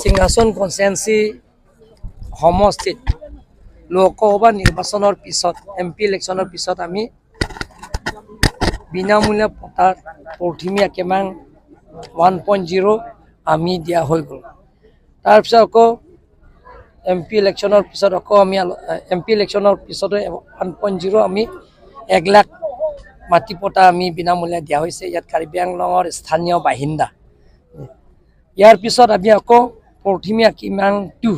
সিংহাসন কনস্টিটুৱেঞ্চি সমষ্টিত লোকসভা নিৰ্বাচনৰ পিছত এমপি ইলেকশ্যনৰ পিছত আমি বিনামূলীয়া পটাৰ প্ৰথমীয়া কিমান 1.0 আমি দিয়া হৈ গ'ল। তাৰপিছত আকৌ এমপি ইলেকশ্যনৰ পিছত আকৌ আমি এমপি ইলেকশ্যনৰ পিছতে 1.0 আমি 1 লাখ মাটি পটা আমি বিনামূলীয়া দিয়া হৈছে ইয়াত কাৰ্বি আংলঙৰ স্থানীয় বাসিন্দা। ইয়াৰ পিছত আমি আকৌ প্ৰথমীয়া কিমান 2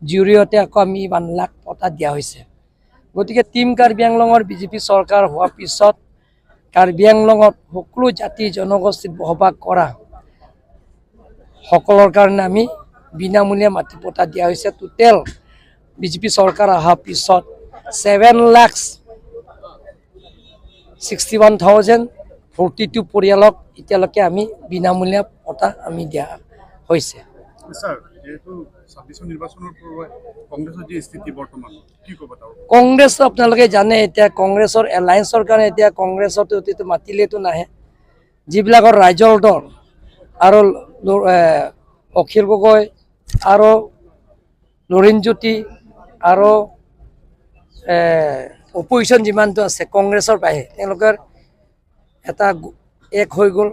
জৰিয়তে আকৌ আমি 1 লাখ পটা দিয়া হৈছে। গতিকে টিম কাৰ্বি আংলঙৰ বিজেপি চৰকাৰ হোৱাৰ পিছত কাৰ্বি আংলঙত সকলো জাতি জনগোষ্ঠীত বসবাস কৰা সকলৰ কাৰণে আমি বিনামূলীয়া মাটি পটা দিয়া হৈছে। টোটেল বিজেপি চৰকাৰ অহাৰ পিছত 7,61,042 পৰিয়ালক এতিয়ালৈকে আমি বিনামূলীয়া পটা আমি দিয়া হৈছে। কংগ্ৰেছ আপোনালোকে জানে এতিয়া কংগ্ৰেছৰ এলায়েন্সৰ কাৰণে এতিয়া কংগ্ৰেছত মাতিলেতো নাহে। যিবিলাকৰ ৰাইজৰ দল আৰু অখিল গগৈ আৰু লৰেণজ্যোতি আৰু অপজিশ্যন যিমানটো আছে কংগ্ৰেছৰ বাহিৰে তেওঁলোকৰ এটা এক হৈ গ'ল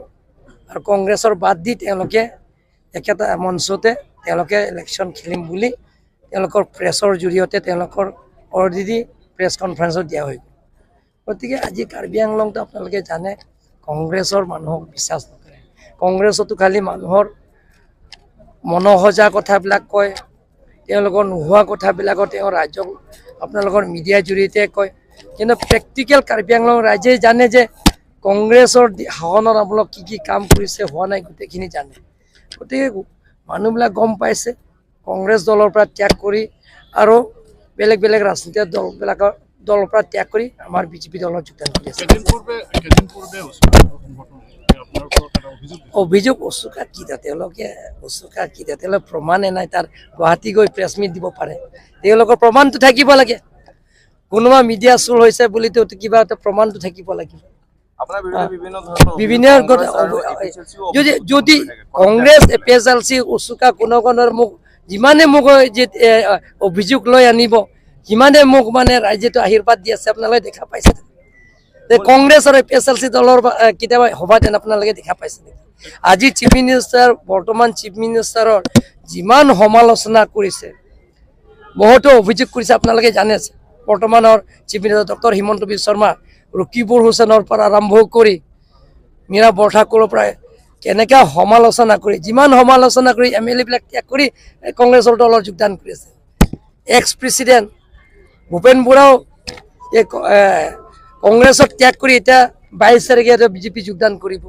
আৰু কংগ্ৰেছৰ বাদ দি তেওঁলোকে একেটা মঞ্চতে তেওঁলোকে ইলেকশ্যন খেলিম বুলি তেওঁলোকৰ প্ৰেছৰ জৰিয়তে তেওঁলোকৰ অলৰেডি প্ৰেছ কনফাৰেন্সত দিয়া হৈ গ'ল। গতিকে আজি কাৰ্বি আংলংটো আপোনালোকে জানে কংগ্ৰেছৰ মানুহক বিশ্বাস নকৰে। কংগ্ৰেছতো খালি মানুহৰ মনসজা কথাবিলাক কয়, তেওঁলোকৰ নোহোৱা কথাবিলাকত তেওঁ ৰাজ্যক আপোনালোকৰ মিডিয়াৰ জৰিয়তে কয়, কিন্তু প্ৰেক্টিকেল কাৰ্বি আংলং ৰাইজে জানে যে কংগ্ৰেছৰ শাসনত আপোনালোক কি কাম কৰিছে হোৱা নাই গোটেইখিনি জানে। গতিকে মানুহবিলাক গম পাইছে কংগ্ৰেছ দলৰ পৰা ত্যাগ কৰি আৰু বেলেগ বেলেগ ৰাজনৈতিক দলৰ পৰা ত্যাগ কৰি আমাৰ বিজেপি দলত যোগদান কৰি আছে। অভিযোগ অচুকা কি তেওঁলোকে অচুকা কি তেওঁলোকে প্ৰমাণে নাই। তাৰ গুৱাহাটী গৈ প্ৰেছ মিট দিব পাৰে, তেওঁলোকৰ প্ৰমাণটো থাকিব লাগে। কোনোবা মিডিয়া চুৰ হৈছে বুলিতো কিবা এটা প্ৰমাণটো থাকিব লাগিব। বিভিন্ন যদি কংগ্ৰেছ এপিএছএলচি অচুকা কোনো মোক যিমানে মোক অভিযোগ লৈ আনিব সিমানে মোক মানে ৰাইজেতো আশীৰ্বাদ দি আছে। আপোনালোকে দেখা পাইছে কংগ্ৰেছ আৰু এপিএছএলচি দলৰ কেতিয়াবা সভাত আপোনালোকে দেখা পাইছে নেকি? আজি চিফ মিনিষ্টাৰ বৰ্তমান চিফ মিনিষ্টাৰৰ যিমান সমালোচনা কৰিছে বহুতো অভিযোগ কৰিছে আপোনালোকে জানে। বৰ্তমানৰ chief minister doctor Himanta Biswa Sarma Rakibul হুছেইনৰ পৰা আৰম্ভ কৰি মীৰা বৰঠাকুৰৰ পৰা কেনেকৈ সমালোচনা কৰি যিমান সমালোচনা কৰি MLA বিলাক ত্যাগ কৰি কংগ্ৰেছৰ দলত যোগদান কৰি আছে। এক্স প্ৰেচিডেণ্ট ভূপেন বৰাও কংগ্ৰেছক ত্যাগ কৰি এতিয়া 22 তাৰিখে বিজেপি যোগদান কৰিব।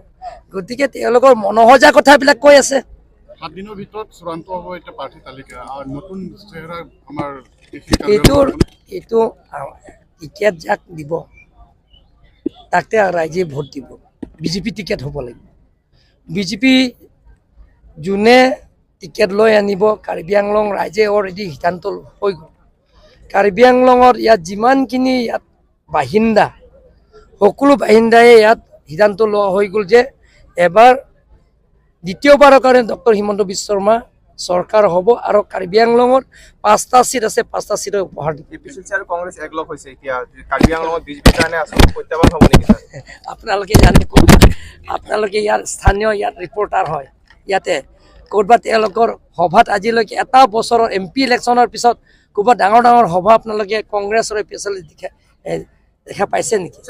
গতিকে তেওঁলোকৰ মনসজা কথাবিলাক কৈ আছে। 7 দিনৰ ভিতৰত চূড়ান্ত হ'ব এটা প্ৰাৰ্থী তালিকা আৰু নতুন চেহেৰা আমাৰ এইটো টিকেট যাক দিব তাকে ৰাইজে ভোট দিব। বিজেপি টিকেট হ'ব লাগিব। বিজেপি যোনে টিকেট লৈ আনিব কাৰ্বি আংলং ৰাইজে অলৰেডি সিদ্ধান্ত হৈ গ'ল। কাৰ্বি আংলঙৰ ইয়াত যিমানখিনি ইয়াত বাসিন্দা সকলো বাসিন্দাই ইয়াত সিদ্ধান্ত লোৱা হৈ গ'ল যে এবাৰ দ্বিতীয়বাৰৰ কাৰণে ডক্টৰ হিমন্ত বিশ্ব শৰ্মা চৰকাৰ হ'ব আৰু কাৰ্বি আংলঙত 5টা চিট আছে 5টা চিট উপহাৰ দিব। আপোনালোকে জানে আপোনালোকে ইয়াৰ স্থানীয় ইয়াত ৰিপৰ্টাৰ হয় ইয়াতে ক'ৰবাত তেওঁলোকৰ সভাত আজিলৈকে এটা বছৰৰ MP ইলেকশ্যনৰ পিছত ক'ৰবাত ডাঙৰ ডাঙৰ সভা আপোনালোকে কংগ্ৰেছৰ এপিএছএল দেখা পাইছে নেকি?